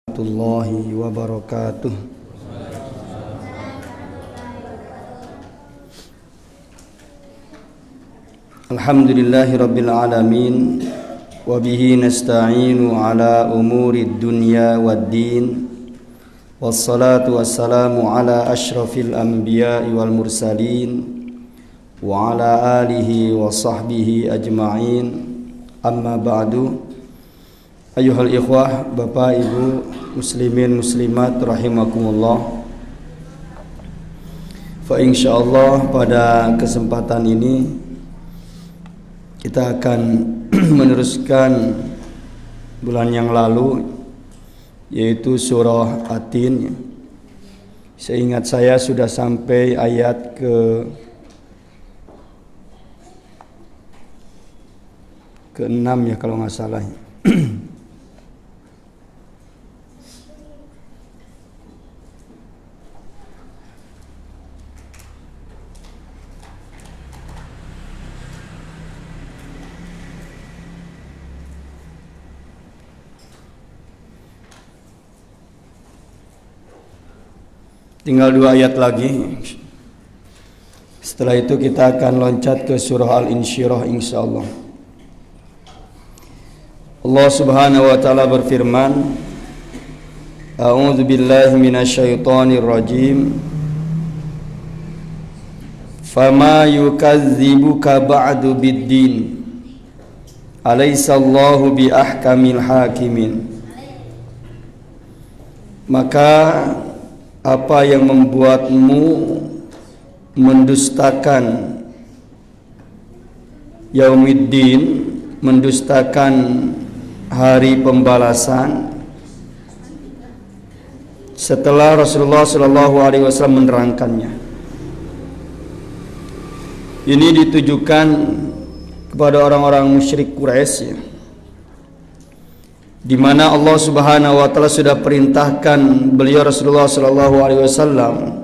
warahmatullahi wabarakatuh. Alhamdulillahi rabbil alamin, wa bihi nasta'inu ala umuri dunya waddin, wassalatu wassalamu ala ashrafil anbiya'i wal mursalin wa ala alihi wa sahbihi ajma'in. Amma ba'du. Ayuhal ikhwah, bapak ibu muslimin muslimat rahimakumullah. Fa insyaallah pada kesempatan ini kita akan meneruskan bulan yang lalu, yaitu surah At-Tin. Seingat saya sudah sampai ayat ke-6 ya kalau nggak salah. Tinggal 2 ayat lagi. Setelah itu kita akan loncat ke surah Al-Insyirah insyaallah. Allah Subhanahu wa taala berfirman, A'udzu billahi minasyaitonir rajim. Fama yukazzibuka ba'du biddin. Alaysallahu bi ahkamil hakimin. Maka apa yang membuatmu mendustakan Yaumiddin, mendustakan hari pembalasan, setelah Rasulullah SAW menerangkannya? Ini ditujukan kepada orang-orang musyrik Quraisy, ya, di mana Allah Subhanahu wa taala sudah perintahkan beliau Rasulullah SAW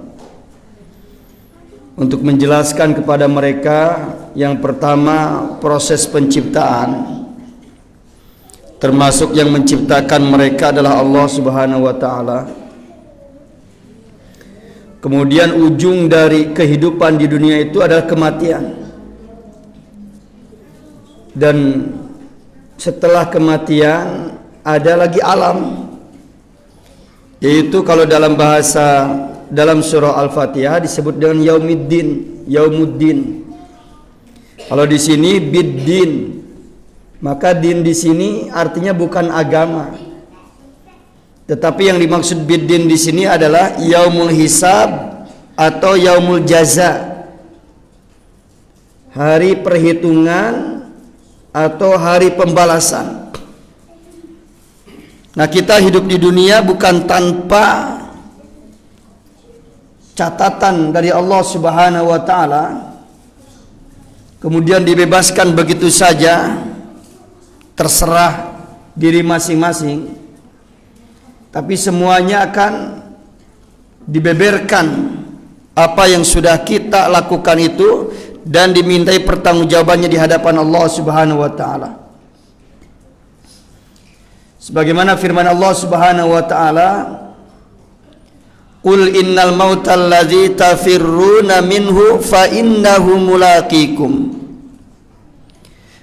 untuk menjelaskan kepada mereka yang pertama proses penciptaan, termasuk yang menciptakan mereka adalah Allah Subhanahu wa taala. Kemudian ujung dari kehidupan di dunia itu adalah kematian. Dan setelah kematian ada lagi alam, yaitu kalau dalam bahasa dalam surah Al-Fatihah disebut dengan Yaumuddin. Kalau di sini biddin, maka din di sini artinya bukan agama, tetapi yang dimaksud biddin di sini adalah yaumul hisab atau yaumul jaza, hari perhitungan atau hari pembalasan. Nah, kita hidup di dunia bukan tanpa catatan dari Allah Subhanahu wa taala, kemudian dibebaskan begitu saja, terserah diri masing-masing, tapi semuanya akan dibeberkan apa yang sudah kita lakukan itu dan dimintai pertanggungjawabannya di hadapan Allah Subhanahu wa taala. Sebagaimana firman Allah Subhanahu wa taala, Qul innal mautal ladzi tafirruna minhu fa innahu mulaqikum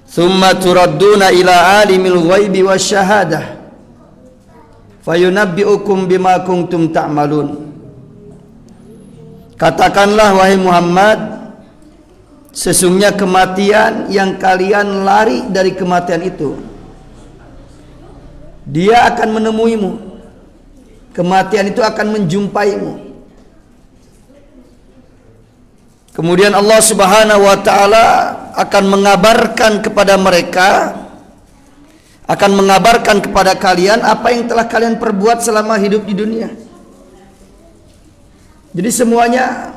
thumma turadduna ila alimil ghaibi wasyahadah fayunabbi'ukum bima kuntum ta'malun. Katakanlah wahai Muhammad, sesungguhnya kematian yang kalian lari dari kematian itu, dia akan menemuimu. Kematian itu akan menjumpaimu. Kemudian Allah Subhanahu wa taala akan mengabarkan kepada mereka, akan mengabarkan kepada kalian apa yang telah kalian perbuat selama hidup di dunia. Jadi semuanya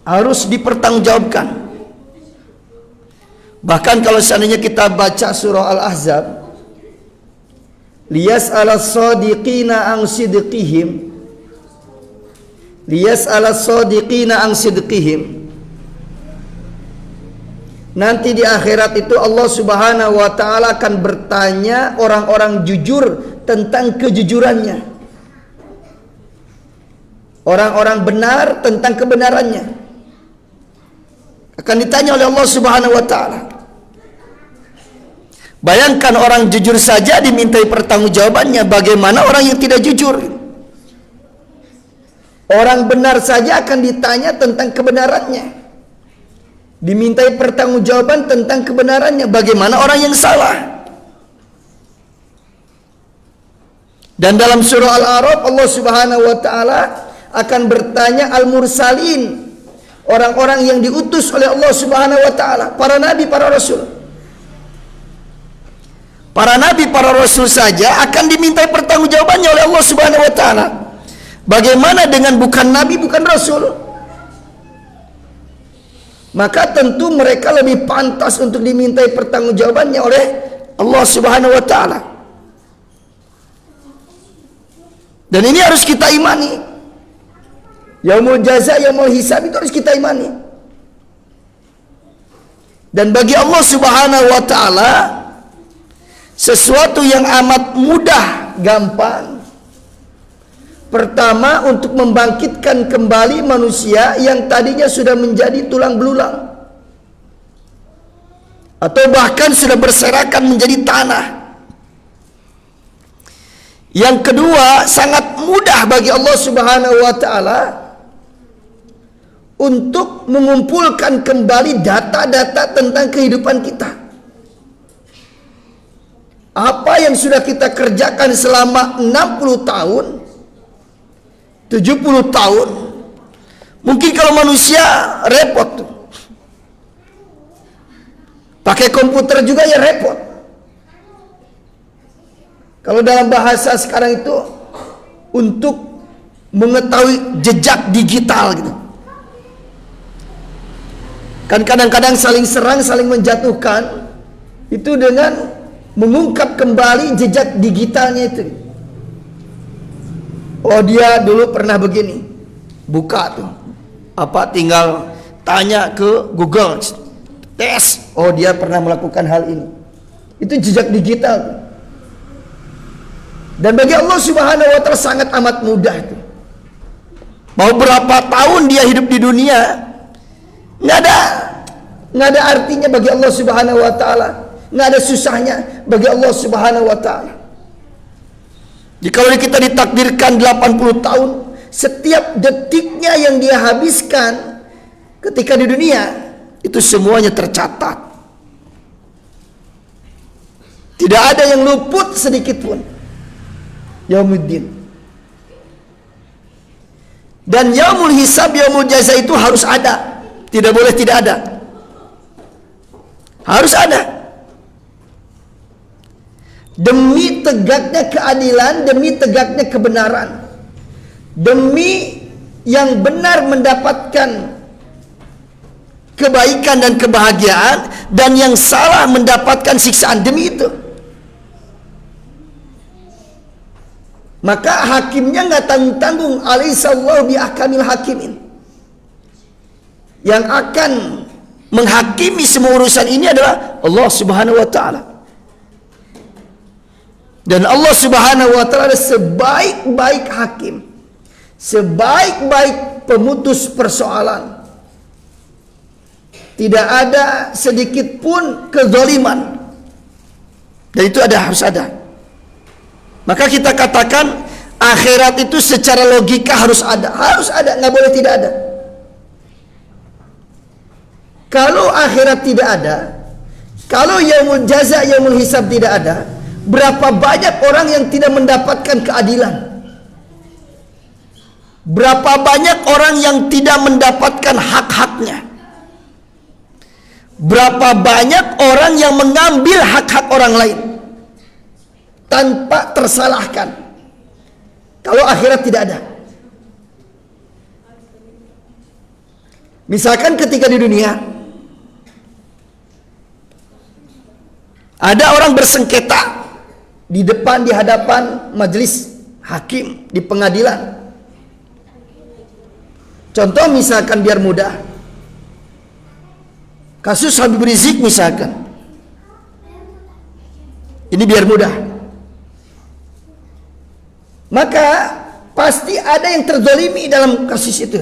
harus dipertanggungjawabkan. Bahkan kalau seandainya kita baca surah Al-Ahzab, liyas'ala as-sadiqina an sidqihim, liyas'ala as-sadiqina an sidqihim. Nanti di akhirat itu Allah Subhanahu wa taala akan bertanya orang-orang jujur tentang kejujurannya. Orang-orang benar tentang kebenarannya akan ditanya oleh Allah Subhanahu wa taala. Bayangkan orang jujur saja dimintai pertanggungjawabannya, bagaimana orang yang tidak jujur? Orang benar saja akan ditanya tentang kebenarannya, dimintai pertanggungjawaban tentang kebenarannya, bagaimana orang yang salah? Dan dalam surah Al-A'raf Allah Subhanahu wa taala akan bertanya al-mursalin, orang-orang yang diutus oleh Allah Subhanahu wa taala, para nabi, para rasul. Para nabi, para rasul saja akan dimintai pertanggungjawabannya oleh Allah Subhanahu wa taala. Bagaimana dengan bukan nabi, bukan rasul? Maka tentu mereka lebih pantas untuk dimintai pertanggungjawabannya oleh Allah Subhanahu wa taala. Dan ini harus kita imani. Yaumul jaza, yaumul hisab itu harus kita imani. Dan bagi Allah Subhanahu wa taala sesuatu yang amat mudah, gampang. Pertama, untuk membangkitkan kembali manusia yang tadinya sudah menjadi tulang belulang, atau bahkan sudah berserakan menjadi tanah. Yang kedua, sangat mudah bagi Allah Subhanahu wa taala untuk mengumpulkan kembali data-data tentang kehidupan kita. Apa yang sudah kita kerjakan selama 60 tahun, 70 tahun, mungkin kalau manusia repot tuh. Pakai komputer juga ya repot. Kalau dalam bahasa sekarang itu untuk mengetahui jejak digital gitu. Kan kadang-kadang saling serang, saling menjatuhkan itu dengan mengungkap kembali jejak digitalnya itu. Oh, dia dulu pernah begini. Buka tuh. Apa, tinggal tanya ke Google. Tes. Oh, dia pernah melakukan hal ini. Itu jejak digital. Dan bagi Allah Subhanahu wa taala sangat amat mudah itu. Mau berapa tahun dia hidup di dunia, nggak ada artinya bagi Allah Subhanahu wa taala, nggak ada susahnya bagi Allah Subhanahu wa taala. Jika kita ditakdirkan 80 tahun, setiap detiknya yang dia habiskan ketika di dunia itu semuanya tercatat. Tidak ada yang luput sedikit pun. Yaumuddin. Dan yaumul hisab, yaumul jaza itu harus ada. Tidak boleh tidak ada. Harus ada. Demi tegaknya keadilan, demi tegaknya kebenaran. Demi yang benar mendapatkan kebaikan dan kebahagiaan, dan yang salah mendapatkan siksaan, demi itu. Maka hakimnya nggak tanggung-tanggung, alaihissallahu biahkamil hakimin. Yang akan menghakimi semua urusan ini adalah Allah Subhanahu wa taala. Dan Allah Subhanahu wa taala sebaik-baik hakim, sebaik-baik pemutus persoalan. Tidak ada sedikit pun kezaliman. Dan itu harus ada. Maka kita katakan akhirat itu secara logika harus ada, nggak boleh tidak ada. Kalau akhirat tidak ada, kalau yaumul jaza, yaumul hisab tidak ada, berapa banyak orang yang tidak mendapatkan keadilan? Berapa banyak orang yang tidak mendapatkan hak-haknya? Berapa banyak orang yang mengambil hak-hak orang lain tanpa tersalahkan? Kalau akhirat tidak ada. Misalkan ketika di dunia ada orang bersengketa di hadapan majelis hakim di pengadilan. Contoh misalkan biar mudah, kasus Habib Rizik misalkan. Ini biar mudah. maka pasti ada yang terzalimi dalam kasus itu.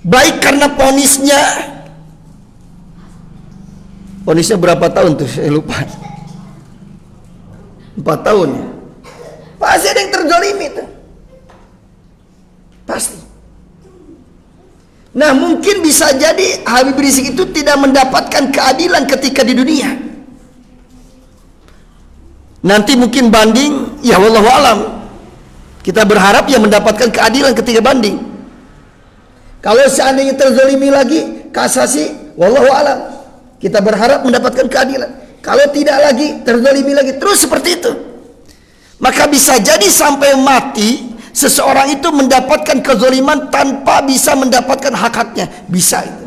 Baik karena ponisnya berapa tahun tuh, saya lupa. 4 tahun ya. Pasti ada yang terzalimi itu. Pasti. Nah, mungkin bisa jadi Habib Rizik itu tidak mendapatkan keadilan ketika di dunia. Nanti mungkin banding, ya wallahu alam. Kita berharap ya mendapatkan keadilan ketika banding. Kalau seandainya terzalimi lagi, kasasi, wallahu alam. Kita berharap mendapatkan keadilan. Kalau tidak lagi, terzalimi lagi, terus seperti itu. Maka bisa jadi sampai mati seseorang itu mendapatkan kezaliman tanpa bisa mendapatkan hak-haknya. Bisa itu.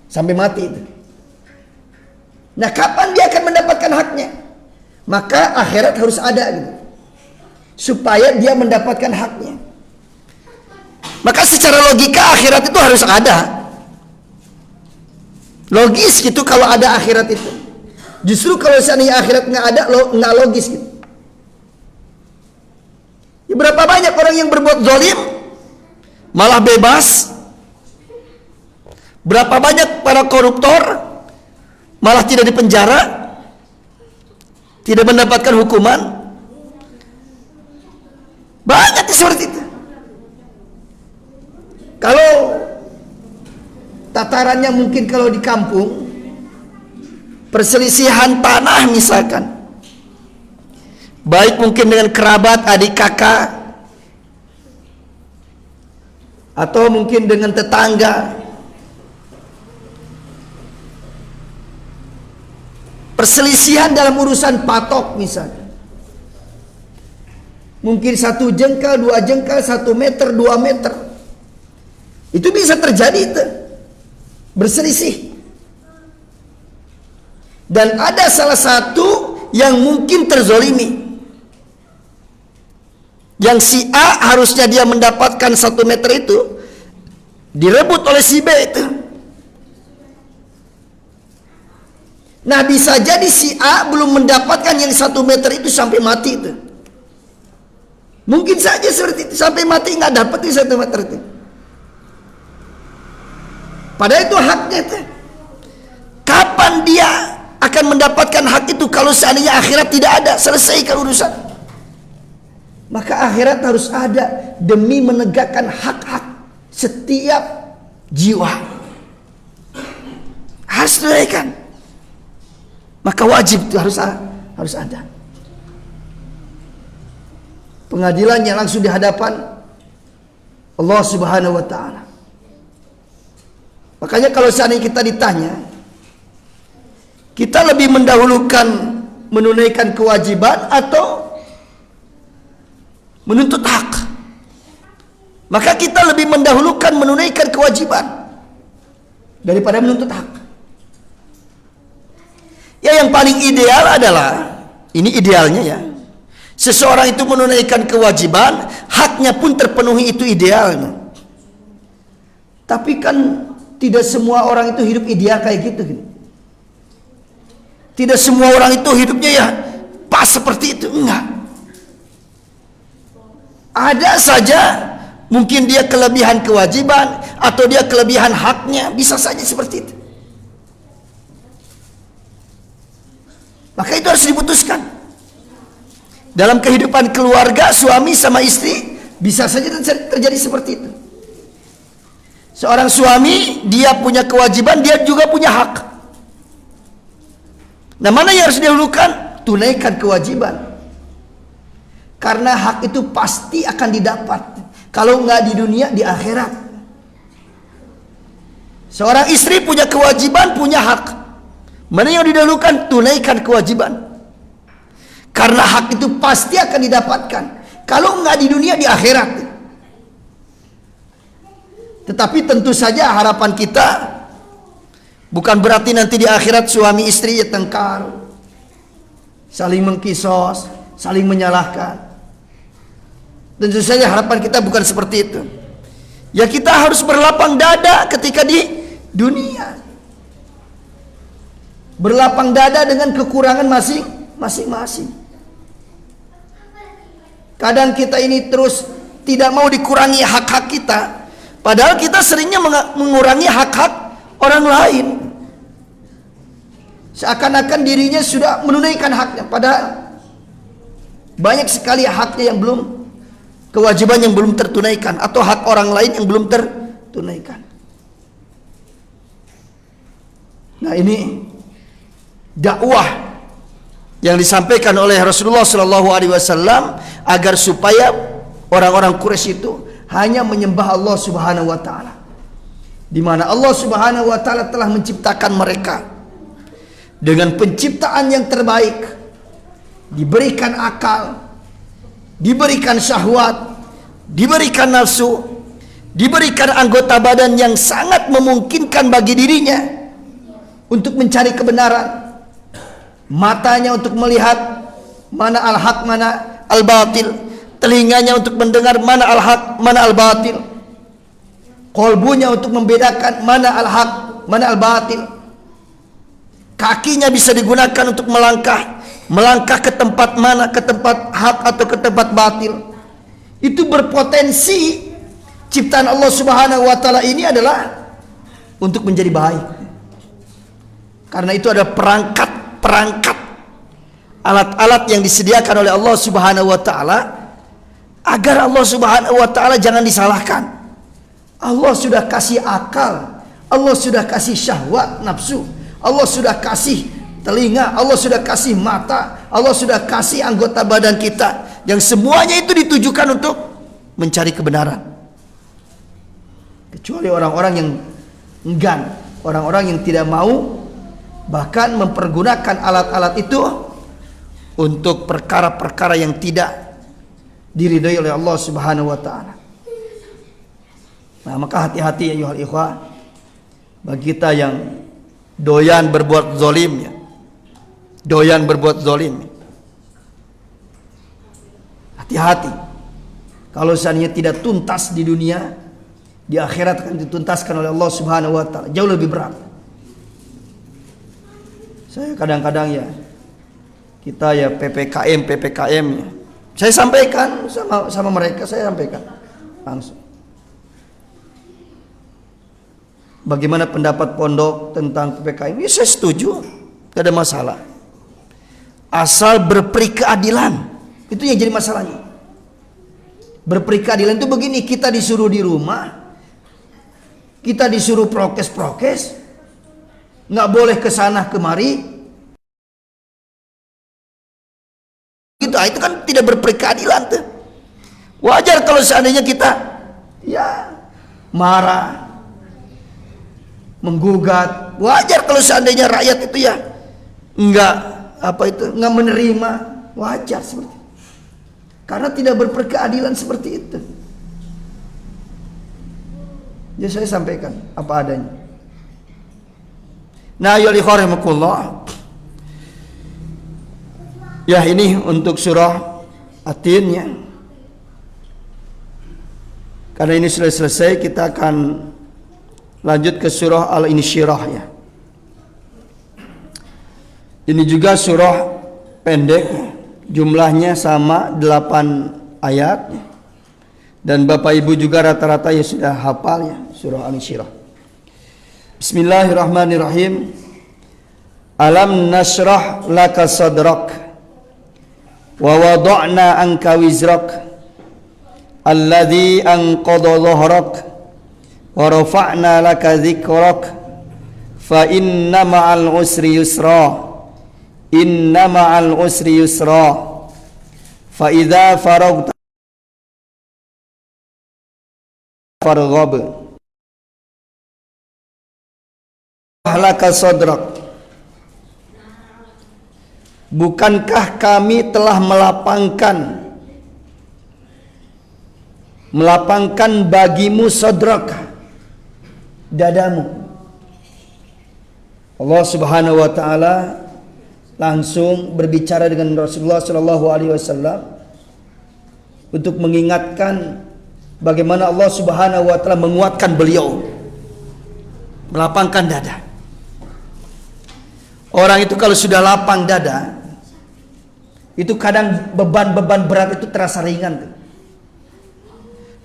Sampai mati itu. Nah, kapan dia akan mendapatkan haknya? Maka akhirat harus ada gitu. Supaya dia mendapatkan haknya. Maka secara logika akhirat itu harus ada. Logis gitu kalau ada akhirat itu. Justru kalau seandainya akhirat nggak ada, nggak logis gitu. Ya, berapa banyak orang yang berbuat zalim malah bebas. Berapa banyak para koruptor malah tidak dipenjara, tidak mendapatkan hukuman. Banyak seperti itu. Kalau tatarannya mungkin kalau di kampung, perselisihan tanah misalkan, baik mungkin dengan kerabat, adik kakak, atau mungkin dengan tetangga. Perselisihan dalam urusan patok misalnya, mungkin 1 jengkal, 2 jengkal, 1 meter, 2 meter, itu bisa terjadi itu, berselisih. Dan ada salah satu yang mungkin terzolimi, yang si A harusnya dia mendapatkan 1 meter itu, direbut oleh si B itu. Nah, bisa jadi si A belum mendapatkan yang 1 meter itu sampai mati itu. Mungkin saja seperti itu, sampai mati nggak dapat di 1 meter itu. Padahal itu haknya itu. Kapan dia akan mendapatkan hak itu kalau seandainya akhirat tidak ada? Selesaikan urusan. Maka akhirat harus ada demi menegakkan hak-hak setiap jiwa. Harus selesaikan. Maka wajib itu harus ada. Pengadilannya langsung di hadapan Allah Subhanahu wa taala. Makanya kalau seandainya kita ditanya, kita lebih mendahulukan menunaikan kewajiban atau menuntut hak? Maka kita lebih mendahulukan menunaikan kewajiban daripada menuntut hak. Ya, yang paling ideal adalah, ini idealnya ya, seseorang itu menunaikan kewajiban, haknya pun terpenuhi, itu idealnya. Tapi kan tidak semua orang itu hidup ideal kayak gitu. Tidak semua orang itu hidupnya ya pas seperti itu, enggak. Ada saja mungkin dia kelebihan kewajiban atau dia kelebihan haknya, bisa saja seperti itu. Maka itu harus diputuskan. Dalam kehidupan keluarga, suami sama istri bisa saja terjadi seperti itu. Seorang suami, dia punya kewajiban, dia juga punya hak. Nah, mana yang harus didahulukan? Tunaikan kewajiban. Karena hak itu pasti akan didapat. Kalau nggak di dunia, di akhirat. Seorang istri punya kewajiban, punya hak. Mana yang didahulukan? Tunaikan kewajiban. Karena hak itu pasti akan didapatkan. Kalau nggak di dunia, di akhirat. Tetapi tentu saja harapan kita bukan berarti nanti di akhirat suami istri ya tengkar, saling mengkisos, saling menyalahkan. Tentu saja harapan kita bukan seperti itu. Ya, kita harus berlapang dada ketika di dunia. Berlapang dada dengan kekurangan masing-masing. Kadang kita ini terus tidak mau dikurangi hak-hak kita, padahal kita seringnya mengurangi hak-hak orang lain. Seakan-akan dirinya sudah menunaikan haknya, padahal banyak sekali haknya yang belum, kewajiban yang belum tertunaikan, atau hak orang lain yang belum tertunaikan. Nah, ini dakwah yang disampaikan oleh Rasulullah SAW agar supaya orang-orang Quraisy itu hanya menyembah Allah Subhanahu wa taala, di mana Allah Subhanahu wa taala telah menciptakan mereka dengan penciptaan yang terbaik, diberikan akal, diberikan syahwat, diberikan nafsu, diberikan anggota badan yang sangat memungkinkan bagi dirinya untuk mencari kebenaran, matanya untuk melihat mana al-haq, mana al-batil, telinganya untuk mendengar mana al-haq, mana al-batil, qalbunya untuk membedakan mana al-haq, mana al-batil, kakinya bisa digunakan untuk melangkah ke tempat mana, ke tempat hak atau ke tempat batil. Itu berpotensi ciptaan Allah Subhanahu wa taala ini adalah untuk menjadi baik. Karena itu ada perangkat alat-alat yang disediakan oleh Allah Subhanahu wa taala agar Allah Subhanahu wa taala jangan disalahkan. Allah sudah kasih akal, Allah sudah kasih syahwat nafsu, Allah sudah kasih telinga, Allah sudah kasih mata, Allah sudah kasih anggota badan kita, yang semuanya itu ditujukan untuk mencari kebenaran. Kecuali orang-orang yang enggan, orang-orang yang tidak mau, bahkan mempergunakan alat-alat itu untuk perkara-perkara yang tidak diridhai oleh Allah Subhanahu wa taala. Nah, maka hati-hati ya ayyuhal ikhwah, bagi kita yang doyan berbuat zalim, ya, doyan berbuat zalim, hati-hati. Kalau seandainya tidak tuntas di dunia, di akhirat akan dituntaskan oleh Allah Subhanahu wa taala, jauh lebih berat. Saya kadang-kadang ya, kita ya PPKM ya, saya sampaikan sama mereka, saya sampaikan langsung. Bagaimana pendapat pondok tentang PPKM? Ya, saya setuju, tidak ada masalah. Asal berperi keadilan, itu yang jadi masalahnya. Berperi keadilan itu begini, kita disuruh di rumah, kita disuruh prokes, nggak boleh kesana kemari, gitu. Itu kan tidak berperi keadilan tuh. Wajar kalau seandainya kita ya marah, menggugat. Wajar kalau seandainya rakyat itu ya nggak menerima, wajar seperti itu. Karena tidak berperkeadilan seperti itu. Jadi saya sampaikan apa adanya. Nah, ya rahimakumullah. Ya, ini untuk surah At-Tin ya. Karena ini sudah selesai, kita akan lanjut ke surah Al-Insyirah ya. Ini juga surah pendek, jumlahnya sama 8 ayat. Dan Bapak Ibu juga rata-rata ya sudah hafal ya surah Al-Insyirah. Bismillahirrahmanirrahim. Alam nashrah laka sadrak wa wada'na anka wizrak alladhi anqadha dhahrak wa rafa'na laka dhikrak fa inna ma'al usri yusra inna ma'al usri yusra fa idza faragta farghab laka sadrak. Bukankah kami telah melapangkan bagimu sadrak, dadamu. Allah Subhanahu wa taala langsung berbicara dengan Rasulullah sallallahu alaihi wasallam untuk mengingatkan bagaimana Allah Subhanahu wa taala menguatkan beliau, melapangkan dada. Orang itu kalau sudah lapang dada, itu kadang beban-beban berat itu terasa ringan tuh.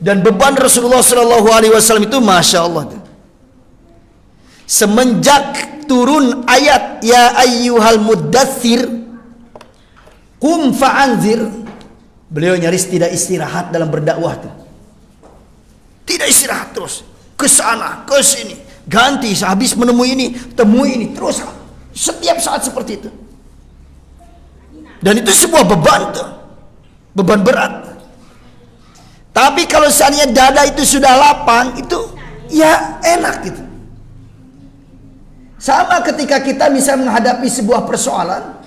Dan beban Rasulullah SAW itu Masya Allah tuh. Semenjak turun ayat ya ayyuhal muddatsir qum fa'anzir, beliau nyaris tidak istirahat dalam berdakwah tuh. Tidak istirahat terus, ke sana, ke sini, ganti, sehabis menemui ini, temui ini, terus setiap saat seperti itu. Dan itu sebuah beban tuh, beban berat. Tapi kalau seandainya dada itu sudah lapang, itu ya enak gitu. Sama ketika kita bisa menghadapi sebuah persoalan.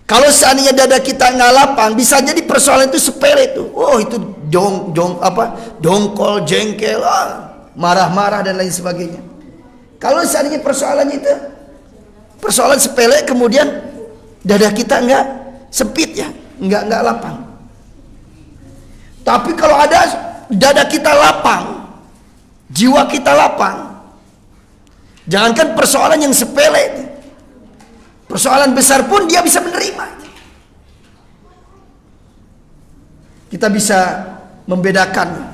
Kalau seandainya dada kita nggak lapang, bisa jadi persoalan itu sepele itu. Oh itu dongkol, jengkel, marah-marah dan lain sebagainya. Kalau seandainya persoalannya itu persoalan sepele, kemudian dada kita nggak sempit ya, nggak lapang. Tapi kalau ada dada kita lapang, jiwa kita lapang, jangankan persoalan yang sepele, persoalan besar pun dia bisa menerima. Kita bisa membedakan.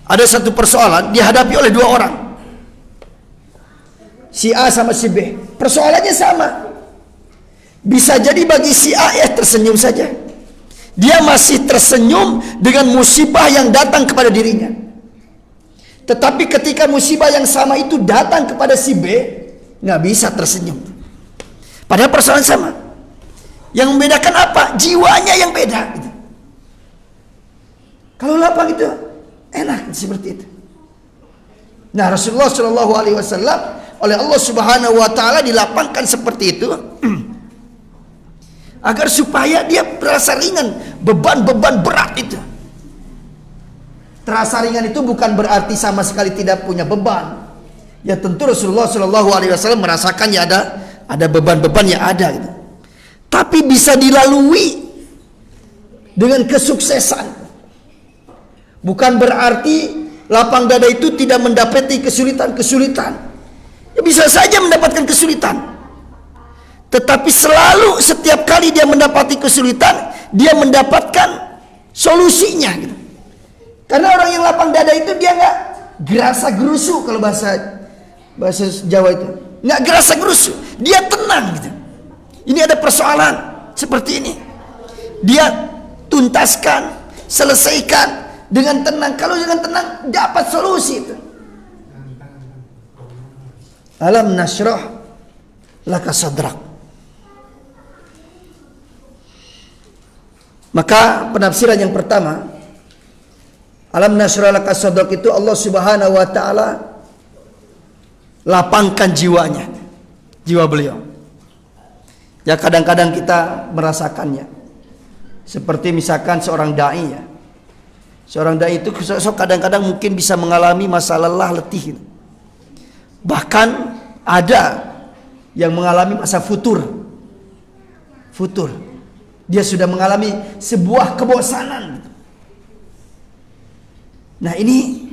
Ada satu persoalan dihadapi oleh dua orang, si A sama si B. Persoalannya sama. Bisa jadi bagi si A ya tersenyum saja. Dia masih tersenyum dengan musibah yang datang kepada dirinya. Tetapi ketika musibah yang sama itu datang kepada si B, nggak bisa tersenyum. Padahal persoalan sama. Yang membedakan apa? Jiwanya yang beda. Kalau lapang itu enak seperti itu. Nah, Rasulullah Shallallahu Alaihi Wasallam oleh Allah Subhanahu Wa Taala dilapangkan seperti itu, agar supaya dia terasa ringan beban-beban berat itu. Terasa ringan itu bukan berarti sama sekali tidak punya beban. Ya tentu Rasulullah Shallallahu Alaihi Wasallam merasakan ya ada beban-beban yang ada gitu. Tapi bisa dilalui dengan kesuksesan. Bukan berarti lapang dada itu tidak mendapati kesulitan-kesulitan. Ya bisa saja mendapatkan kesulitan. Tetapi selalu setiap kali dia mendapati kesulitan, dia mendapatkan solusinya gitu. Karena orang yang lapang dada itu dia nggak gerasa gerusu, kalau bahasa Jawa itu nggak gerasa gerusu, dia tenang gitu. Ini ada persoalan seperti ini, dia tuntaskan, selesaikan dengan tenang. Kalau dengan tenang dapat solusi itu. Alam nashrah laka sadrak. Maka penafsiran yang pertama, alam nashrah laka sadrak itu Allah Subhanahu Wa Taala lapangkan jiwanya, jiwa beliau. Ya kadang-kadang kita merasakannya. Seperti misalkan seorang dai ya. Seorang dai itu kadang-kadang mungkin bisa mengalami masa lelah, letih. Bahkan ada yang mengalami masa futur. Dia sudah mengalami sebuah kebosanan. Nah ini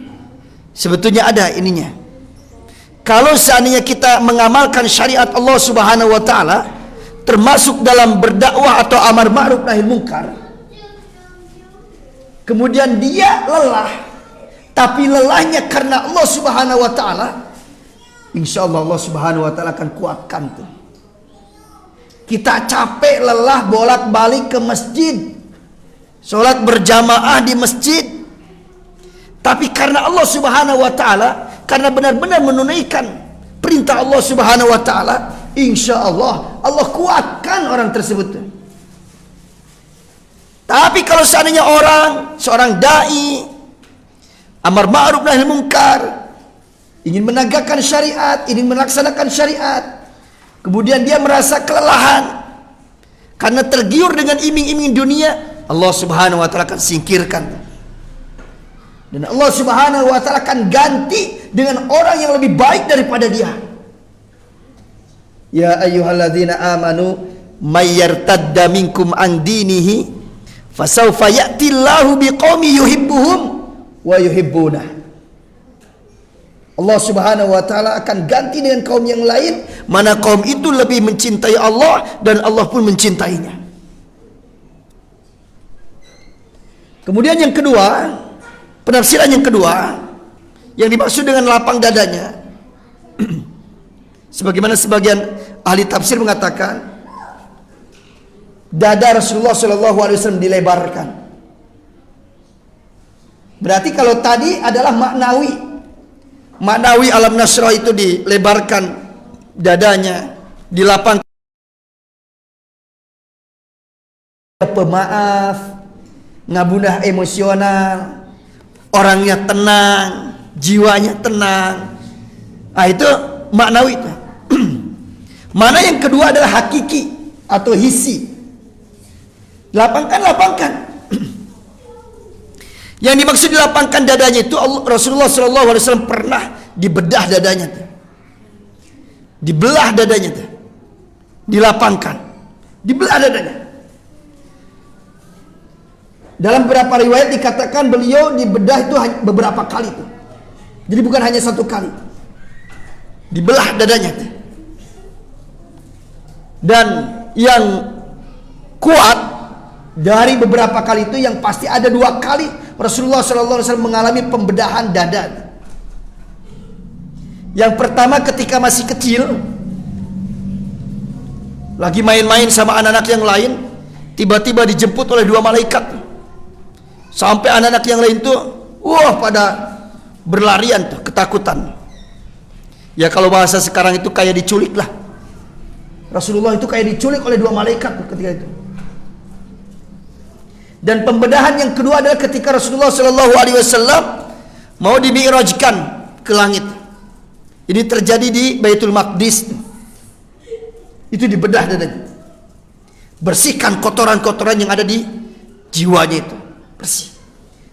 sebetulnya ada ininya. Kalau seandainya kita mengamalkan syariat Allah Subhanahu Wa Taala, termasuk dalam berdakwah atau amar ma'ruf nahi munkar, kemudian dia lelah, tapi lelahnya karena Allah Subhanahu Wa Taala, insya Allah Allah Subhanahu Wa Taala akan kuatkan tuh. Kita capek lelah bolak-balik ke masjid, sholat berjamaah di masjid, tapi karena Allah Subhanahu Wa Taala, karena benar-benar menunaikan perintah Allah Subhanahu Wa Taala, insya Allah Allah kuatkan orang tersebut. Tapi kalau seandainya seorang dai amar ma'ruf nahi munkar, ingin menegakkan syariat, ingin melaksanakan syariat, kemudian dia merasa kelelahan karena tergiur dengan iming-iming dunia, Allah Subhanahu Wa Taala akan singkirkan. Dan Allah Subhanahu Wa Taala akan ganti dengan orang yang lebih baik daripada dia. Ya ayyuhalladzina amanu may yartadda minkum an dinihi fasawfa ya'tillahu biqaumin yuhibbuhum wa yuhibbunah. Allah Subhanahu Wa Taala akan ganti dengan kaum yang lain, mana kaum itu lebih mencintai Allah dan Allah pun mencintainya. Kemudian yang kedua, penafsiran yang kedua, yang dimaksud dengan lapang dadanya, sebagaimana sebagian ahli tafsir mengatakan, dada Rasulullah SAW dilebarkan. Berarti kalau tadi adalah maknawi alam nasrah itu dilebarkan dadanya, dilapangkan. Pemaaf, ngabunah emosional, orangnya tenang, jiwanya tenang. Ah, itu maknawi. Mana yang kedua adalah hakiki atau hisi. Lapangkan. Yang dimaksud dilapangkan dadanya itu Rasulullah SAW pernah dibedah dadanya, dibelah dadanya, dilapangkan, dibelah dadanya. Dalam beberapa riwayat dikatakan beliau dibedah itu beberapa kali tuh. Jadi bukan hanya satu kali. Dibelah dadanya. Dan yang kuat dari beberapa kali itu yang pasti ada 2 kali Rasulullah SAW mengalami pembedahan dada. Yang pertama ketika masih kecil, lagi main-main sama anak-anak yang lain, tiba-tiba dijemput oleh 2 malaikat. Sampai anak-anak yang lain tuh pada berlarian tuh, ketakutan. Ya kalau bahasa sekarang itu kayak diculik lah. Rasulullah itu kayak diculik oleh 2 malaikat tuh ketika itu. Dan pembedahan yang kedua adalah ketika Rasulullah SAW mau dimi'rajkan ke langit. Ini terjadi di Baitul Maqdis. Itu dibedah dadanya. Bersihkan kotoran-kotoran yang ada di jiwanya itu. Bersih.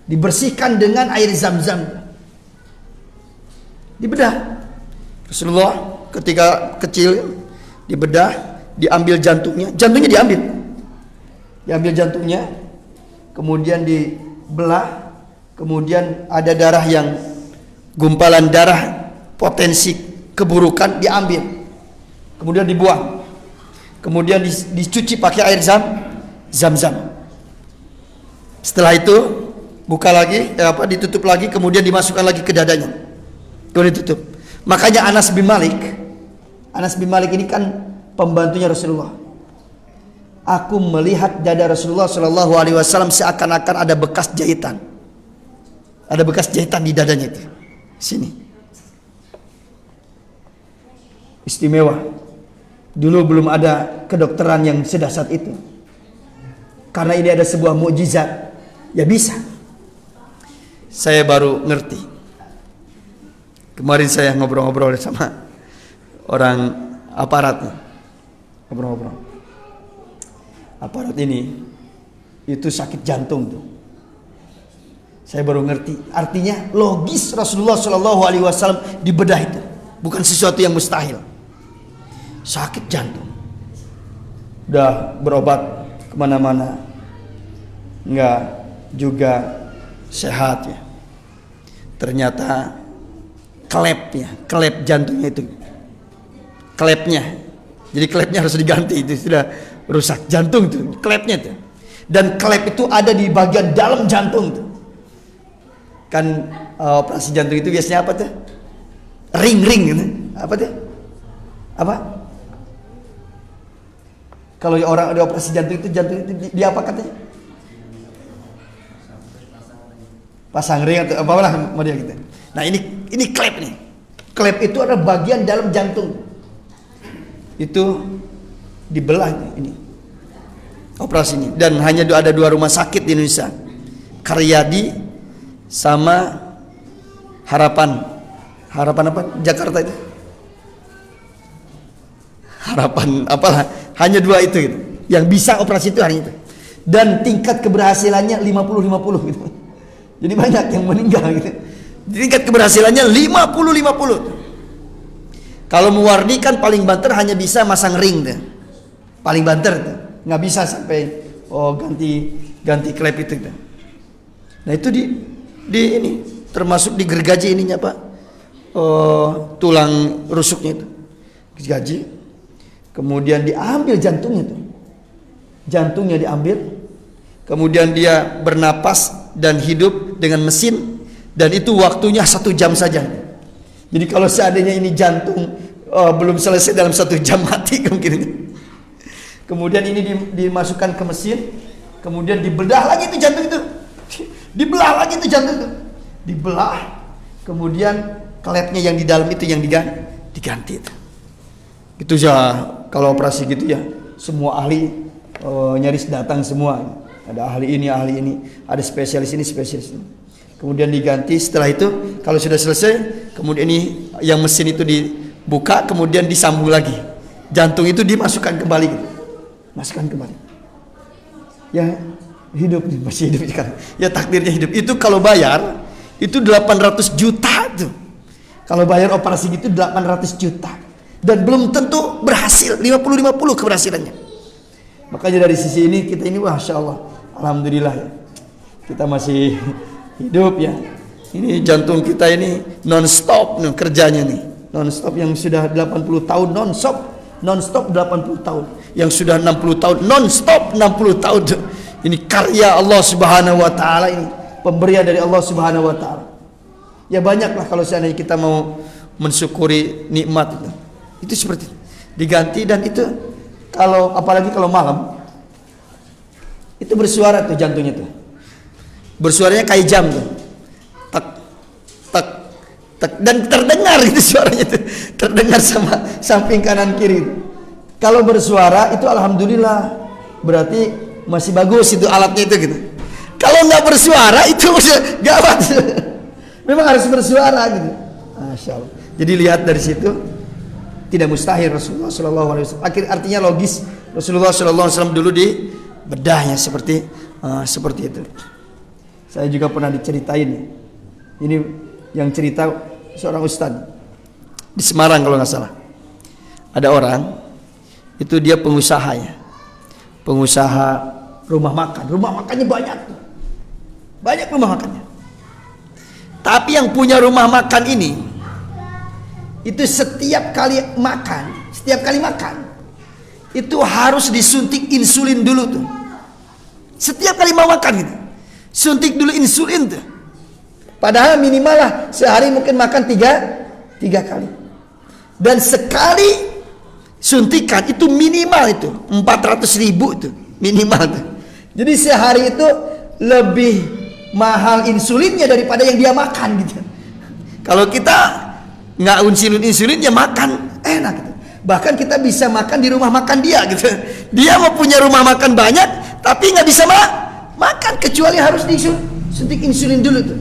Dibersihkan dengan air Zam-Zam. Dibedah. Rasulullah ketika kecil dibedah, diambil jantungnya. Jantungnya diambil. Diambil jantungnya, kemudian dibelah, kemudian ada darah yang gumpalan darah potensi keburukan diambil. Kemudian dibuang. Kemudian dicuci pakai air Zam-Zam. Setelah itu buka lagi, ditutup lagi, kemudian dimasukkan lagi ke dadanya. Kemudian ditutup. Makanya Anas bin Malik ini kan pembantunya Rasulullah. Aku melihat dada Rasulullah SAW seakan-akan ada bekas jahitan. Ada bekas jahitan di dadanya itu. Sini. Istimewa. Dulu belum ada kedokteran yang sedahsyat itu. Karena ini ada sebuah mukjizat. Ya bisa. Saya baru ngerti. Kemarin saya ngobrol-ngobrol sama orang aparat. Ngobrol-ngobrol. Aparat ini itu sakit jantung tuh. Saya baru ngerti. Artinya logis Rasulullah SAW dibedah itu. Bukan sesuatu yang mustahil. Sakit jantung. Udah berobat kemana-mana. Enggak juga sehat ya. Ternyata klep jantungnya itu. Klepnya. Jadi klepnya harus diganti, itu sudah rusak jantung tuh, klepnya tuh. Dan klep itu ada di bagian dalam jantung tuh. Kan operasi jantung itu biasanya apa tuh? Ring gitu. Apa tuh? Apa? Kalau orang ada operasi jantung itu di apa katanya? Pasang ring atau apalah model gitu. Nah ini klep nih. Klep itu adalah bagian dalam jantung. Itu dibelah ini. Operasi ini. Dan hanya ada 2 rumah sakit di Indonesia. Karyadi sama Harapan apa? Jakarta itu. Harapan apalah. Hanya 2 itu gitu. Yang bisa operasi itu hanya itu. Dan tingkat keberhasilannya 50-50 gitu. Jadi banyak yang meninggal gitu. Tingkat keberhasilannya 50-50. Kalau mewarnikan paling banter hanya bisa masang ring tuh. Paling banter tuh. Nggak bisa sampai ganti klep itu tuh. Nah itu di ini termasuk digergaji ininya Pak. Tulang rusuknya itu. Gergaji. Kemudian diambil jantungnya tuh. Jantungnya diambil. kemudian dia bernapas dan hidup dengan mesin, dan itu waktunya 1 jam saja. Jadi kalau seandainya ini jantung belum selesai dalam 1 jam mati mungkin. Kemudian ini dimasukkan ke mesin, kemudian dibelah lagi itu jantung itu, dibelah lagi itu jantung itu, dibelah, kemudian kletnya yang di dalam itu yang diganti itu. Itu ya kalau operasi gitu ya, semua ahli nyaris datang semua. Ada ahli ini, ada spesialis ini, spesialis ini. Kemudian diganti. Setelah itu kalau sudah selesai, kemudian ini yang mesin itu dibuka, kemudian disambung lagi. Jantung itu dimasukkan kembali gitu. Masukkan kembali. Ya hidup, masih hidup kan. Ya takdirnya hidup. Itu kalau bayar itu 800 juta tuh. Kalau bayar operasi gitu 800 juta. Dan belum tentu berhasil, 50-50 keberhasilannya. Makanya dari sisi ini kita ini Masya Allah, alhamdulillah ya, kita masih hidup ya. Ini jantung kita ini non-stop kerjanya nih, non-stop. Yang sudah 80 tahun non-stop 80 tahun, yang sudah 60 tahun non-stop 60 tahun. Ini karya Allah Subhanahu wa taala, ini pemberian dari Allah Subhanahu wa taala. Ya banyaklah kalau seandainya kita mau mensyukuri nikmat itu. Itu seperti itu. Diganti, dan itu kalau apalagi kalau malam itu bersuara tuh jantungnya tuh. Bersuaranya kayak jam tuh. Tak tak tak, dan terdengar itu suaranya tuh. Terdengar sama samping kanan kiri. Kalau bersuara itu alhamdulillah, berarti masih bagus itu alatnya itu gitu. Kalau nggak bersuara itu gawat. Memang harus bersuara gitu. Masya Allah. Jadi lihat dari situ, tidak mustahil Rasulullah SAW. Artinya logis, Rasulullah SAW dulu di bedahnya seperti itu. Saya juga pernah diceritain. Ini yang cerita seorang ustadz di Semarang kalau nggak salah. Ada orang itu dia pengusahanya, pengusaha rumah makan. Rumah makannya banyak rumah makannya. Tapi yang punya rumah makan ini itu setiap kali makan itu harus disuntik insulin dulu tuh. Setiap kali mau makan gitu, suntik dulu insulin tuh. Padahal minimal lah sehari mungkin makan tiga kali. Dan sekali suntikan itu minimal itu 400.000 itu minimal tuh. Jadi sehari itu lebih mahal insulinnya daripada yang dia makan gitu. Kalau kita nggak insulin ya makan enak gitu. Bahkan kita bisa makan di rumah makan dia gitu. Dia mau punya rumah makan banyak tapi nggak bisa makan kecuali harus disuntik insulin dulu tuh.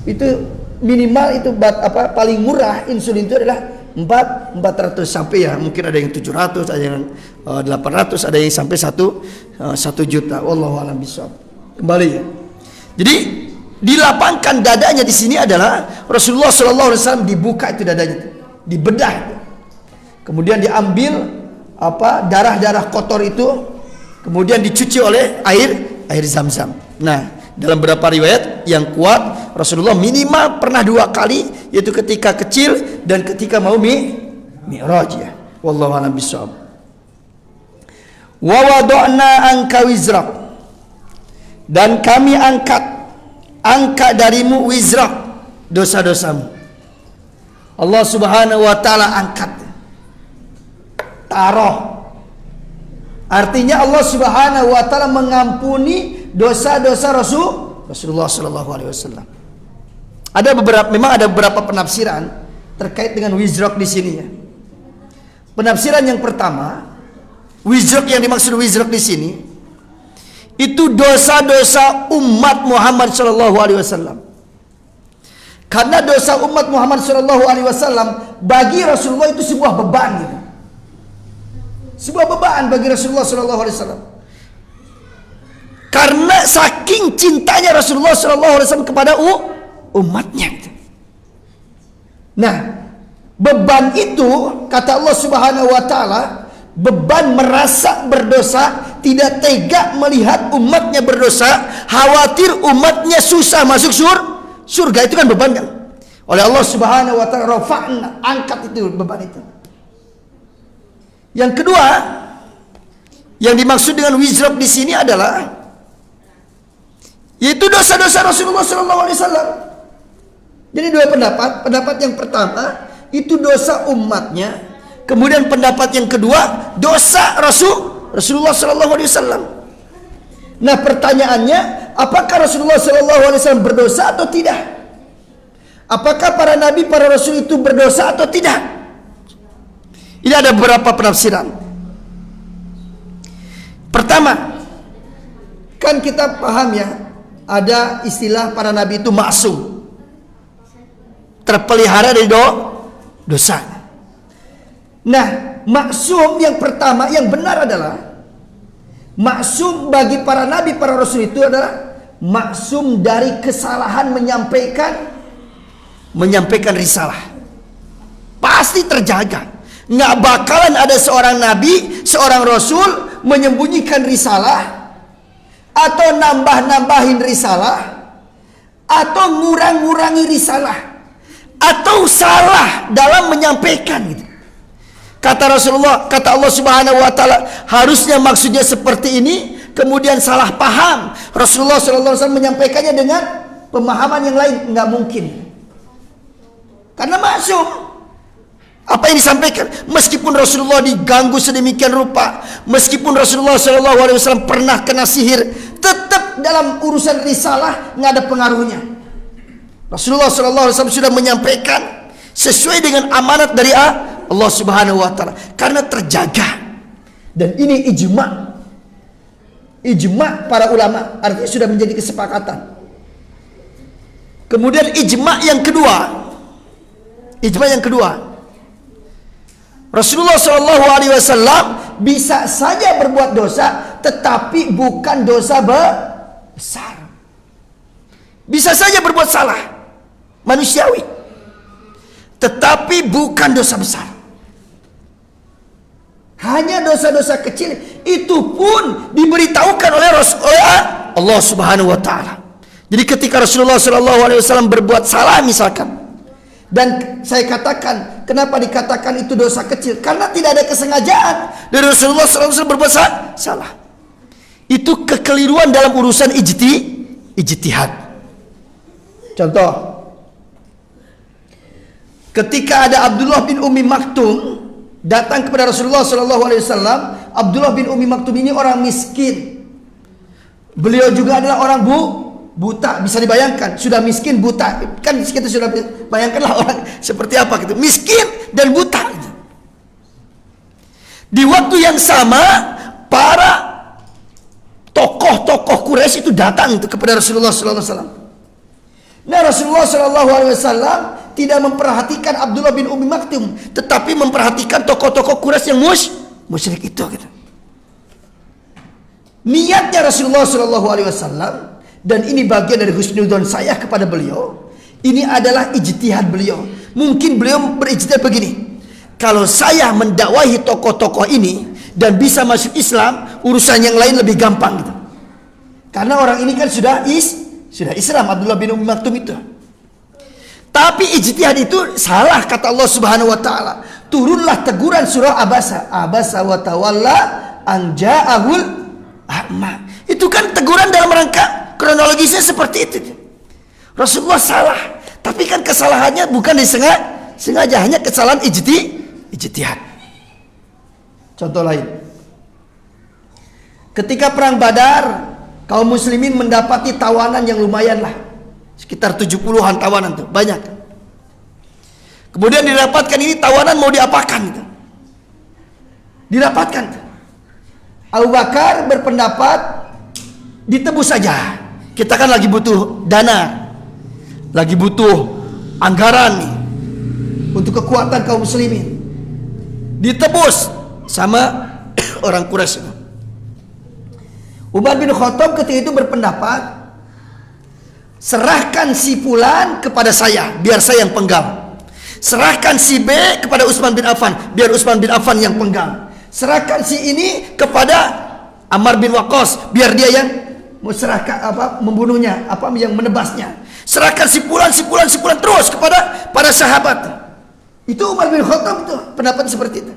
Itu minimal itu paling murah insulin itu adalah 400 sampai ya mungkin ada yang 700, ada yang 800, ada yang sampai 1 juta. Wallahu a'lam bishawab. Kembali ya. Jadi dilapangkan dadanya di sini adalah Rasulullah SAW dibuka itu dadanya, dibedah itu. Kemudian diambil darah-darah kotor itu, kemudian dicuci oleh air Zam-Zam. Nah, dalam beberapa riwayat yang kuat Rasulullah minimal pernah 2 kali, yaitu ketika kecil dan ketika mau mi'raj ya. Wallahu a'lam bishawab. Wa wada'na anka wizrak, dan kami angkat darimu wizrak, dosa-dosamu. Allah Subhanahu wa taala angkat, taruh. Artinya Allah Subhanahu wa taala mengampuni dosa-dosa Rasulullah sallallahu alaihi wasallam. Memang ada beberapa penafsiran terkait dengan wizrak di sini ya. Penafsiran yang pertama, wizrak yang dimaksud wizrak di sini itu dosa-dosa umat Muhammad sallallahu alaihi wasallam. Karena dosa umat Muhammad sallallahu alaihi wasallam bagi Rasulullah itu sebuah beban gitu. Sebuah beban bagi Rasulullah sallallahu alaihi wasallam. Karena saking cintanya Rasulullah sallallahu alaihi wasallam kepada umatnya gitu. Nah, beban itu kata Allah Subhanahu wa taala, beban merasa berdosa, tidak tega melihat umatnya berdosa, khawatir umatnya susah masuk surga, itu kan beban kan. Oleh Allah Subhanahu wa taala rafa'na, angkat itu beban itu. Yang kedua, yang dimaksud dengan wizrak di sini adalah yaitu dosa-dosa Rasulullah SAW. Jadi dua pendapat. Pendapat yang pertama itu dosa umatnya, kemudian pendapat yang kedua dosa Rasulullah SAW. Nah pertanyaannya, apakah Rasulullah SAW berdosa atau tidak? Apakah para nabi, para rasul itu berdosa atau tidak? Ini ada beberapa penafsiran. Pertama, kan kita paham ya, ada istilah para nabi itu maksum, terpelihara dari dosa. Nah, maksum yang pertama yang benar adalah maksum bagi para nabi, para rasul itu adalah maksum dari kesalahan menyampaikan risalah. Pasti terjaga. Nggak bakalan ada seorang nabi, seorang rasul menyembunyikan risalah, atau nambah-nambahin risalah, atau ngurang-ngurangi risalah, atau salah dalam menyampaikan gitu. Kata Rasulullah, kata Allah Subhanahu wa taala, harusnya maksudnya seperti ini, kemudian salah paham. Rasulullah SAW menyampaikannya dengan pemahaman yang lain, nggak mungkin. Karena maksum. Apa yang disampaikan, meskipun Rasulullah diganggu sedemikian rupa, meskipun Rasulullah SAW pernah kena sihir, tetap dalam urusan risalah nggak ada pengaruhnya. Rasulullah SAW sudah menyampaikan sesuai dengan amanat dari Allah Subhanahu wa taala, karena terjaga. Dan ini ijma para ulama, artinya sudah menjadi kesepakatan. Kemudian ijma yang kedua, Rasulullah SAW bisa saja berbuat dosa, tetapi bukan dosa besar. Bisa saja berbuat salah manusiawi, tetapi bukan dosa besar. Hanya dosa-dosa kecil, itu pun diberitahukan oleh Allah Subhanahu wa taala. Jadi ketika Rasulullah SAW berbuat salah misalkan, dan saya katakan, kenapa dikatakan itu dosa kecil? Karena tidak ada kesengajaan dari Rasulullah SAW berbuat salah. Itu kekeliruan dalam urusan ijtihad. Contoh, ketika ada Abdullah bin Ummi Maktum datang kepada Rasulullah SAW. Abdullah bin Ummi Maktum ini orang miskin. Beliau juga adalah orang buta, bisa dibayangkan, sudah miskin buta, kan kita sudah bayangkanlah orang seperti apa gitu, miskin dan buta. Di waktu yang sama, para tokoh-tokoh Quraisy itu datang kepada Rasulullah SAW. Nah, Rasulullah SAW tidak memperhatikan Abdullah bin Ummi Maktum, tetapi memperhatikan tokoh-tokoh Quraisy yang musyrik itu gitu. Niatnya Rasulullah SAW, dan ini bagian dari husnudzon saya kepada beliau, ini adalah ijtihad beliau. Mungkin beliau berijtihad begini, kalau saya mendakwahi tokoh-tokoh ini dan bisa masuk Islam, urusan yang lain lebih gampang gitu. Karena orang ini kan sudah Islam, Abdullah bin Ummi Maktum itu. Tapi ijtihad itu salah, kata Allah Subhanahu wa taala. Turunlah teguran surah Abasa wa tawalla an ja'ahul a'ma. Itu kan teguran dalam rangka kronologisnya seperti itu. Rasulullah salah, tapi kan kesalahannya bukan disengaja, hanya kesalahan ijtihad. Contoh lain, ketika perang Badar, kaum muslimin mendapati tawanan yang lumayan lah, sekitar 70-an tawanan tuh, banyak. Kemudian didapatkan ini tawanan mau diapakan gitu. Didapatkan. Abu Bakar berpendapat ditebus saja. Kita kan lagi butuh dana, lagi butuh anggaran nih untuk kekuatan kaum muslimin. Ditebus sama orang Quraisy. Umar bin Khattab ketika itu berpendapat, serahkan si Fulan kepada saya, biar saya yang penggal. Serahkan si B kepada Utsman bin Affan, biar Utsman bin Affan yang penggal. Serahkan si ini kepada Ammar bin Waqqas, biar dia yang membunuhnya, yang menebasnya. Serahkan si Fulan terus kepada para sahabat. Itu Umar bin Khattab itu pendapat seperti itu.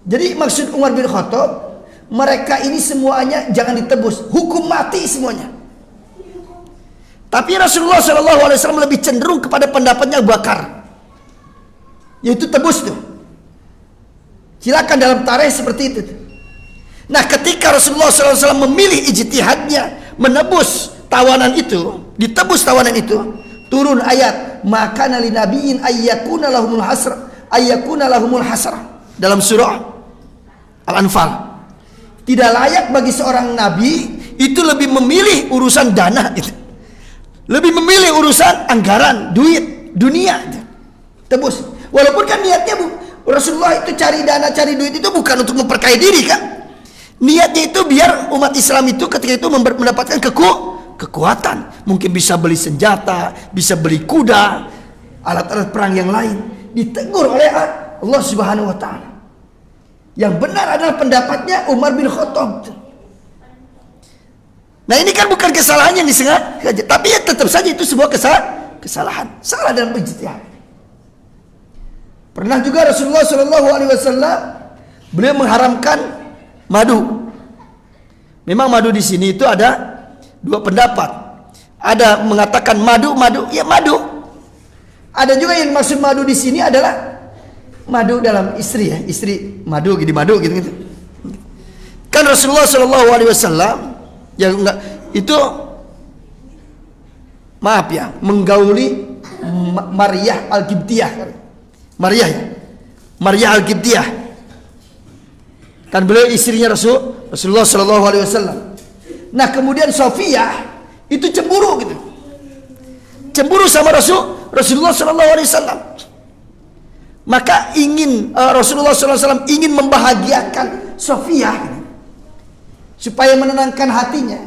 Jadi maksud Umar bin Khattab, mereka ini semuanya jangan ditebus, hukum mati semuanya. Tapi Rasulullah SAW lebih cenderung kepada pendapatnya Abu Bakar, yaitu tebus tuh. Silakan dalam tarikh seperti itu. Nah, ketika Rasulullah SAW memilih ijtihadnya menebus tawanan itu, ditebus tawanan itu, turun ayat maka nali nabiin ayyakuna lahumul hasrah dalam surah Al-Anfal. Tidak layak bagi seorang nabi itu lebih memilih urusan dana itu, lebih memilih urusan anggaran, duit, dunia itu. Tebus. Walaupun kan niatnya Rasulullah itu cari dana, cari duit itu bukan untuk memperkaya diri kan. Niatnya itu biar umat Islam itu ketika itu mendapatkan kekuatan. Mungkin bisa beli senjata, bisa beli kuda, alat-alat perang yang lain. Ditegur oleh Allah Subhanahu wa taala. Yang benar adalah pendapatnya Umar bin Khattab. Nah, ini kan bukan kesalahan yang disengaja, tapi ya tetap saja itu sebuah kesalahan. Salah dalam ijtihad. Pernah juga Rasulullah SAW beliau mengharamkan madu. Memang madu di sini itu ada dua pendapat. Ada mengatakan madu, ya madu. Ada juga yang maksud madu di sini adalah madu dalam istri, ya, istri madu gitu gitu. Kan Rasulullah SAW ya enggak itu, maaf ya, menggauli Maryah Al-Qibtiyah. Maryah Al-Qibtiyah. Kan beliau istrinya Rasulullah SAW. Nah, kemudian Sofiyah itu cemburu gitu. Cemburu sama Rasulullah SAW. Maka Rasulullah SAW ingin membahagiakan Sofiyah supaya menenangkan hatinya.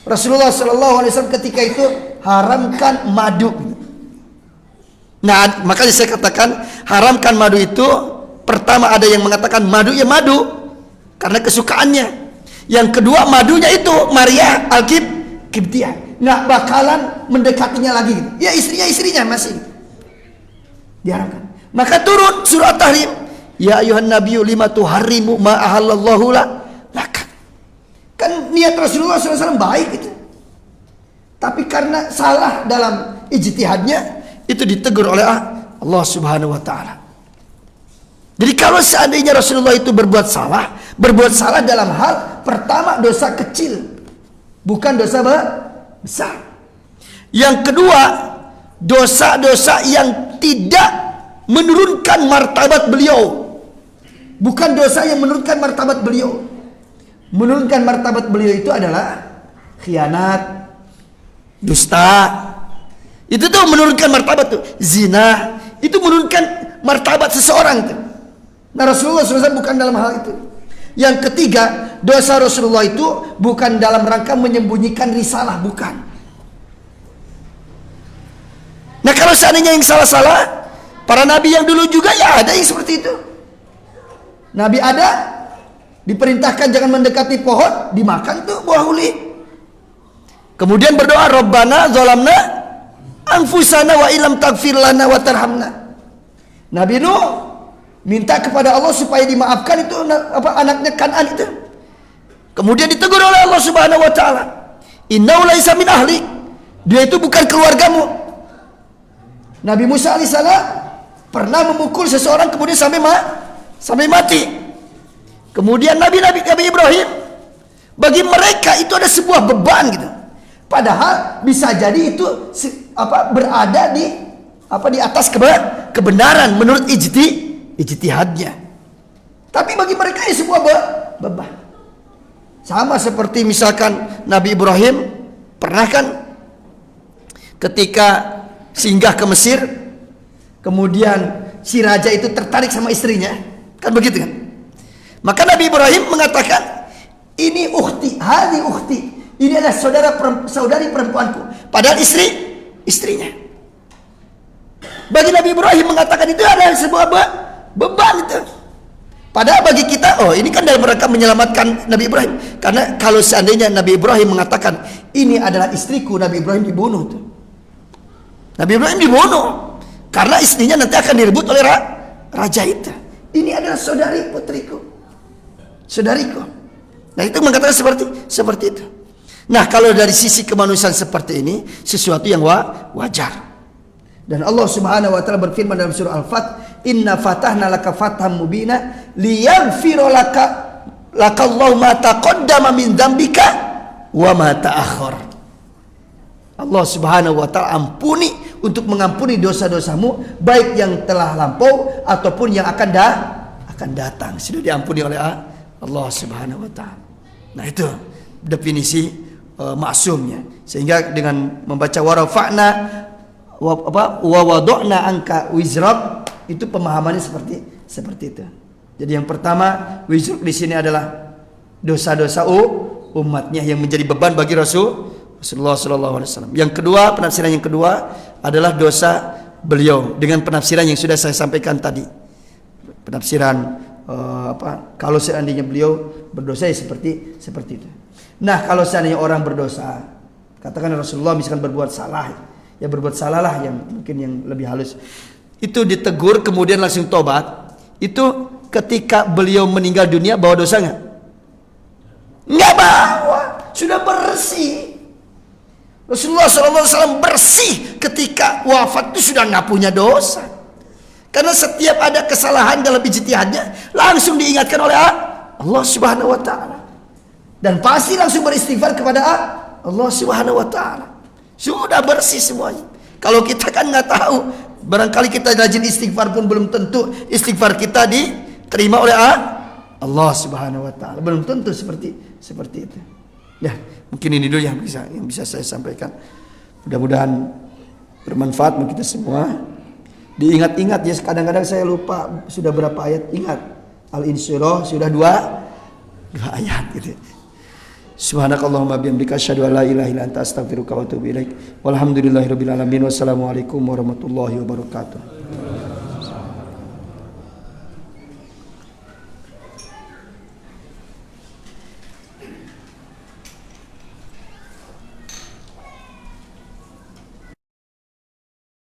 Rasulullah SAW ketika itu haramkan madu. Nah, makanya saya katakan haramkan madu itu, pertama ada yang mengatakan madu ya madu karena kesukaannya. Yang kedua madunya itu Maryah Al-Qibtiyah, nggak bakalan mendekatinya lagi gitu. Ya istrinya masih diharamkan. Maka turun surah Tahrim, ya ayuhan nabiyyu lima tuharrimu ma ahallallahu lak. Kan niat Rasulullah SAW baik itu, tapi karena salah dalam ijtihadnya itu ditegur oleh Allah Subhanahu wa taala. Jadi kalau seandainya Rasulullah itu berbuat salah dalam hal pertama dosa kecil, bukan dosa besar. Yang kedua, dosa-dosa yang tidak menurunkan martabat beliau, bukan dosa yang menurunkan martabat beliau. Menurunkan martabat beliau itu adalah khianat, dusta. Itu tuh menurunkan martabat tuh. Zina itu menurunkan martabat seseorang tuh. Nah, Rasulullah SAW bukan dalam hal itu. Yang ketiga, dosa Rasulullah itu bukan dalam rangka menyembunyikan risalah, bukan. Nah, kalau seandainya yang salah-salah, para nabi yang dulu juga ya ada yang seperti itu. Nabi ada diperintahkan jangan mendekati pohon, dimakan tuh buah uli. Kemudian berdoa, Rabbana zalamna anfusana wa ilam taghfir lana wa tarhamna. Nabi Nuh minta kepada Allah supaya dimaafkan itu anaknya Kan'an itu. Kemudian ditegur oleh Allah Subhanahu wa taala, innahu laisa min ahlik. Dia itu bukan keluargamu. Nabi Musa alaihissalam pernah memukul seseorang kemudian sampai mati. Kemudian Nabi Ibrahim, bagi mereka itu ada sebuah beban gitu. Padahal bisa jadi itu berada di atas kebenaran menurut ijtihadnya. Tapi bagi mereka ini sebuah beban. Sama seperti misalkan Nabi Ibrahim pernah kan ketika singgah ke Mesir, kemudian si raja itu tertarik sama istrinya, kan begitu kan? Maka Nabi Ibrahim mengatakan, ini ukhti, hadi ukhti, ini adalah saudari perempuanku. Padahal istrinya. Bagi Nabi Ibrahim mengatakan itu adalah sebuah beban itu. Padahal bagi kita, oh ini kan dalam rangka menyelamatkan Nabi Ibrahim. Karena kalau seandainya Nabi Ibrahim mengatakan ini adalah istriku, Nabi Ibrahim dibunuh tuh. Nabi Ibrahim dibunuh karena istrinya nanti akan direbut oleh raja itu. Ini adalah saudari putriku, saudariku. Nah itu mengatakan seperti itu. Nah, kalau dari sisi kemanusiaan seperti ini, sesuatu yang wajar. Dan Allah Subhanahu wa taala berfirman dalam surah Al-Fath, "Inna fatahna laka fatham mubina liyaghfira lakallahu ma taqaddama min dzambika wa ma ta'akhkhar." Allah Subhanahu wa taala ampuni, untuk mengampuni dosa-dosamu, baik yang telah lampau ataupun yang akan datang. Sudah diampuni oleh Allah Subhanahu wa taala. Nah, itu definisi maksumnya. Sehingga dengan membaca warafa'na wa wada'na anka wizrak, itu pemahamannya seperti itu. Jadi yang pertama, wizrak di sini adalah dosa-dosa umatnya yang menjadi beban bagi Rasulullah sallallahu alaihi wasallam. Yang kedua, penafsiran yang kedua adalah dosa beliau dengan penafsiran yang sudah saya sampaikan tadi. Penafsiran kalau seandainya beliau berdosa ya seperti itu. Nah, kalau seandainya orang berdosa, katakan Rasulullah misalkan berbuat salah, ya berbuat salah lah yang mungkin yang lebih halus. Itu ditegur kemudian langsung tobat. Itu ketika beliau meninggal dunia bawa dosa enggak? Enggak bawa, sudah bersih. Rasulullah SAW bersih ketika wafat itu, sudah nggak punya dosa. Karena setiap ada kesalahan dalam ijtihadnya langsung diingatkan oleh Allah Subhanahu wa taala. Dan pasti langsung beristighfar kepada Allah Subhanahu wa taala. Sudah bersih semuanya. Kalau kita kan nggak tahu, barangkali kita rajin istighfar pun belum tentu istighfar kita diterima oleh Allah Subhanahu wa taala. Belum tentu seperti itu. Ya, mungkin ini dulu yang bisa saya sampaikan. Mudah-mudahan bermanfaat bagi kita semua. Diingat-ingat ya, kadang-kadang saya lupa sudah berapa ayat. Ingat, Al-Insyirah sudah dua ayat gitu. Subhanakallahumma bihamdika asyhadu an la ilaha illa anta astaghfiruka wa atubu ilaik. Walhamdulillahirabbil alamin. Wassalamualaikum warahmatullahi wabarakatuh.